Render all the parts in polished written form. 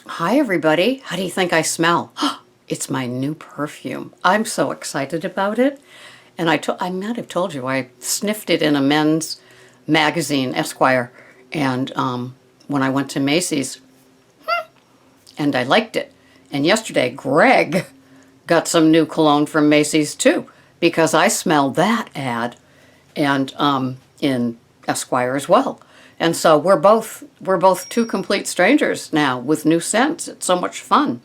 Hi, everybody. How do you think I smell? It's my new perfume. I'm so excited about it. And I might have told you, I sniffed it in a men's magazine, Esquire, and when I went to Macy's, and I liked it. And yesterday, Greg got some new cologne from Macy's too, because I smelled that ad, and in Esquire as well. And so we're both two complete strangers now with new scents. It's so much fun.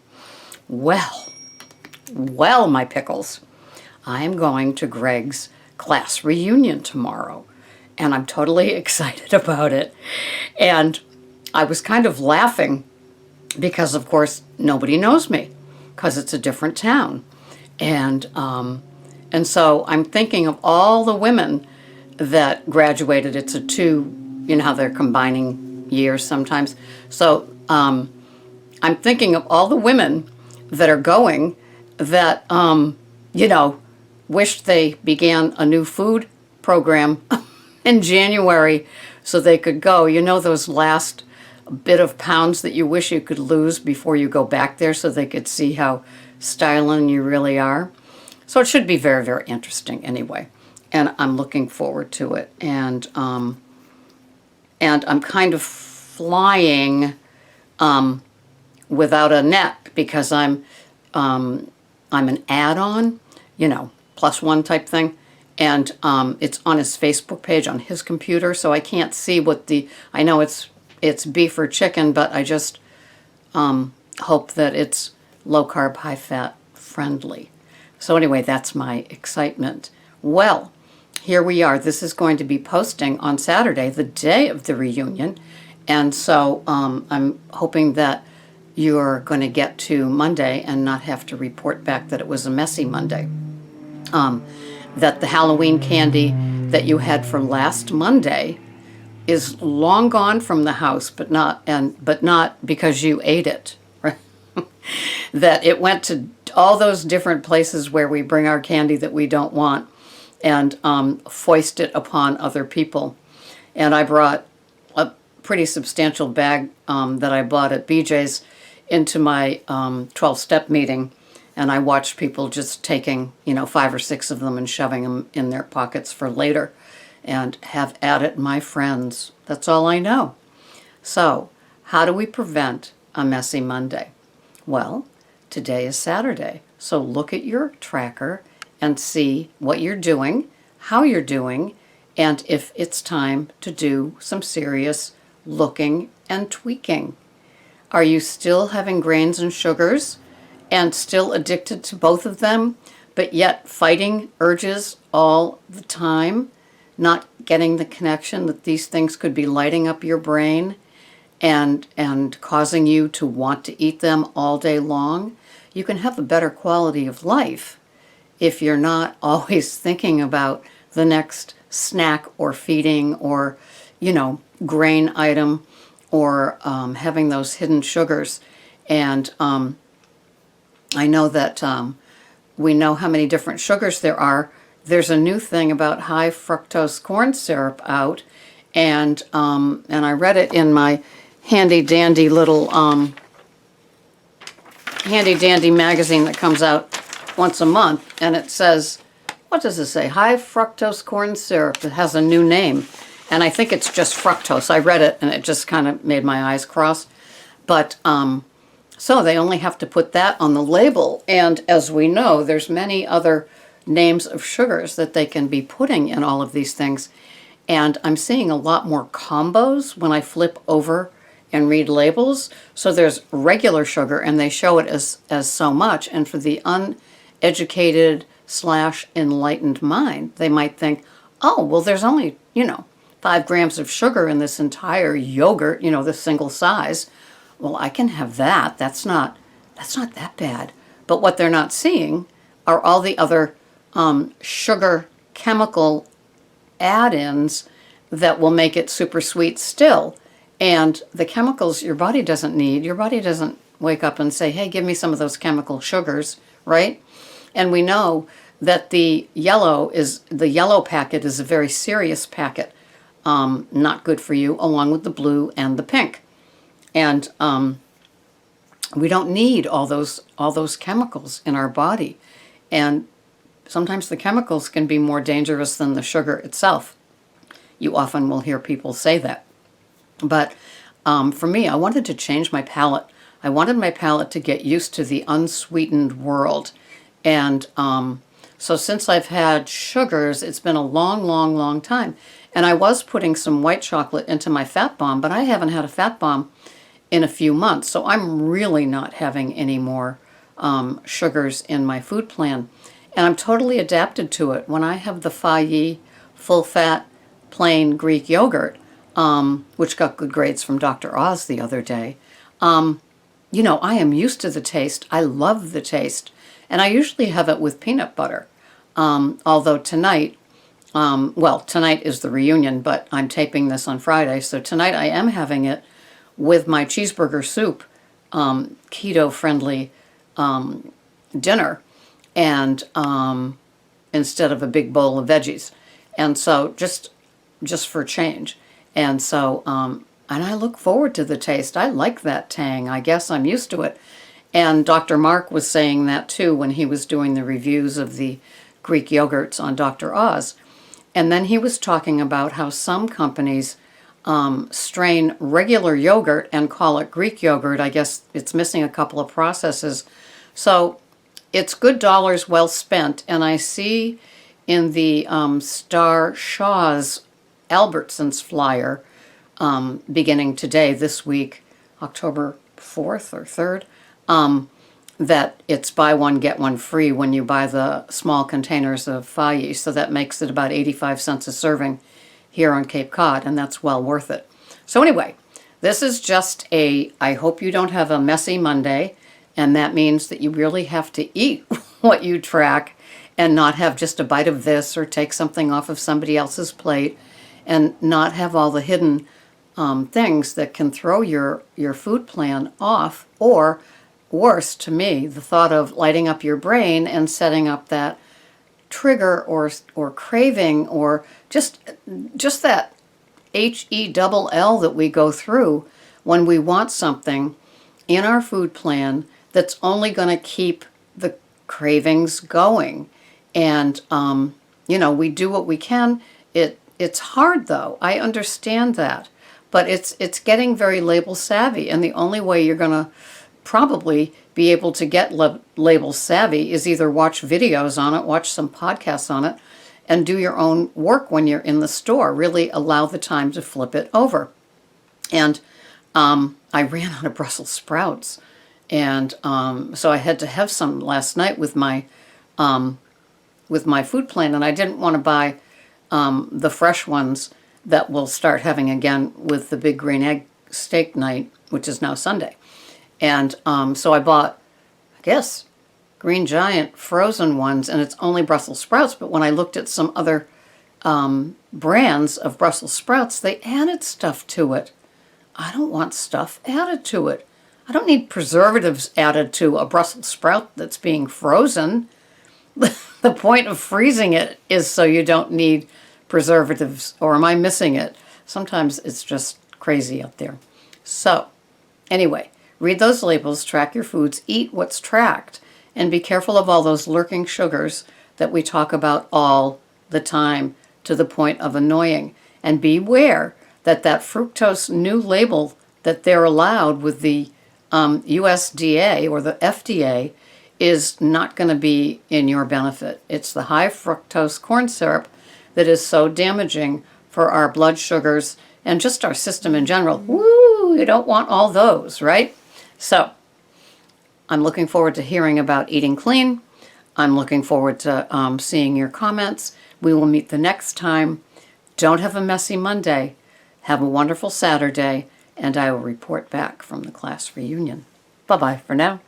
Well, my pickles, I am going to Greg's class reunion tomorrow, and I'm totally excited about it. And I was kind of laughing because, of course, nobody knows me because it's a different town. And so I'm thinking of all the women that graduated. It's a two, you know how they're combining years sometimes. So I'm thinking of all the women that are going that, wished they began a new food program in January so they could go. You know, those last bit of pounds that you wish you could lose before you go back there so they could see how styling you really are. So it should be very, very interesting anyway. And I'm looking forward to it. And I'm kind of flying without a net because I'm an add-on, plus one type thing, and it's on his Facebook page on his computer, so I can't see I know it's beef or chicken, but I just hope that it's low carb, high fat friendly. So anyway, that's my excitement. Well, here we are. This is going to be posting on Saturday, the day of the reunion, and so I'm hoping that you're going to get to Monday and not have to report back that it was a messy Monday. That the Halloween candy that you had from last Monday is long gone from the house, but not because you ate it. Right? That it went to all those different places where we bring our candy that we don't want and foist it upon other people. And I brought a pretty substantial bag that I bought at BJ's into my 12-step meeting, and I watched people just taking, 5 or 6 of them and shoving them in their pockets for later. And have at it, my friends. That's all I know. So, how do we prevent a messy Monday? Well, today is Saturday, so look at your tracker and see what you're doing, how you're doing, and if it's time to do some serious looking and tweaking. Are you still having grains and sugars and still addicted to both of them, but yet fighting urges all the time, not getting the connection that these things could be lighting up your brain and causing you to want to eat them all day long? You can have a better quality of life if you're not always thinking about the next snack or feeding or, grain item or having those hidden sugars. And I know that we know how many different sugars there are. There's a new thing about high fructose corn syrup out, and I read it in my handy dandy little handy dandy magazine that comes out once a month, and it says, what does it say? High fructose corn syrup. It has a new name, and I think it's just fructose. I read it, and it just kind of made my eyes cross. But so they only have to put that on the label, and as we know, there's many other names of sugars that they can be putting in all of these things. And I'm seeing a lot more combos when I flip over and read labels. So there's regular sugar, and they show it as so much. And for the uneducated / enlightened mind, they might think, oh, well, there's only, 5 grams of sugar in this entire yogurt, this single size. Well, I can have that. That's not that bad. But what they're not seeing are all the other sugar chemical add-ins that will make it super sweet still. And the chemicals your body doesn't need. Your body doesn't wake up and say, hey, give me some of those chemical sugars, right? And we know that the yellow packet is a very serious packet, not good for you, along with the blue and the pink. And We don't need all those chemicals in our body. And sometimes the chemicals can be more dangerous than the sugar itself. You often will hear people say that. But for me, I wanted to change my palate. I wanted my palate to get used to the unsweetened world. And so since I've had sugars, it's been a long, long, long time. And I was putting some white chocolate into my fat bomb, but I haven't had a fat bomb in a few months. So I'm really not having any more sugars in my food plan. And I'm totally adapted to it. When I have the Fage full-fat plain Greek yogurt, which got good grades from Dr. Oz the other day, I am used to the taste. I love the taste. And I usually have it with peanut butter. Although tonight, tonight is the reunion, but I'm taping this on Friday. So tonight I am having it with my cheeseburger soup, keto-friendly dinner, and instead of a big bowl of veggies. And so just for change. And so, and I look forward to the taste. I like that tang. I guess I'm used to it. And Dr. Mark was saying that too when he was doing the reviews of the Greek yogurts on Dr. Oz. And then he was talking about how some companies strain regular yogurt and call it Greek yogurt. I guess it's missing a couple of processes. So it's good dollars well spent. And I see in the Star Shaw's Albertsons flyer beginning today, this week, October 4th or 3rd, that it's buy one, get one free when you buy the small containers of Fage. So that makes it about 85 cents a serving here on Cape Cod, and that's well worth it. So anyway, this is just I hope you don't have a messy Monday, and that means that you really have to eat what you track and not have just a bite of this or take something off of somebody else's plate and not have all the hidden things that can throw your food plan off, or worse to me, the thought of lighting up your brain and setting up that trigger or craving, or just that HELL that we go through when we want something in our food plan that's only going to keep the cravings going. And we do what we can. It's hard though. I understand that. But it's getting very label savvy, and the only way you're going to probably be able to get label savvy is either watch videos on it, watch some podcasts on it, and do your own work when you're in the store. Really allow the time to flip it over. And I ran out of Brussels sprouts, and so I had to have some last night with my food plan, and I didn't want to buy the fresh ones that we'll start having again with the big green egg steak night, which is now Sunday. And so I bought, I guess, Green Giant frozen ones, and it's only Brussels sprouts. But when I looked at some other brands of Brussels sprouts, they added stuff to it. I don't want stuff added to it. I don't need preservatives added to a Brussels sprout that's being frozen. The point of freezing it is so you don't need preservatives, or am I missing it? Sometimes it's just crazy out there. So anyway, read those labels, track your foods, eat what's tracked, and be careful of all those lurking sugars that we talk about all the time to the point of annoying. And beware that fructose new label that they're allowed with the USDA or the FDA is not going to be in your benefit. It's the high fructose corn syrup that is so damaging for our blood sugars and just our system in general. Woo! You don't want all those, right? So I'm looking forward to hearing about eating clean. I'm looking forward to seeing your comments. We will meet the next time. Don't have a messy Monday. Have a wonderful Saturday, and I will report back from the class reunion. Bye-bye for now.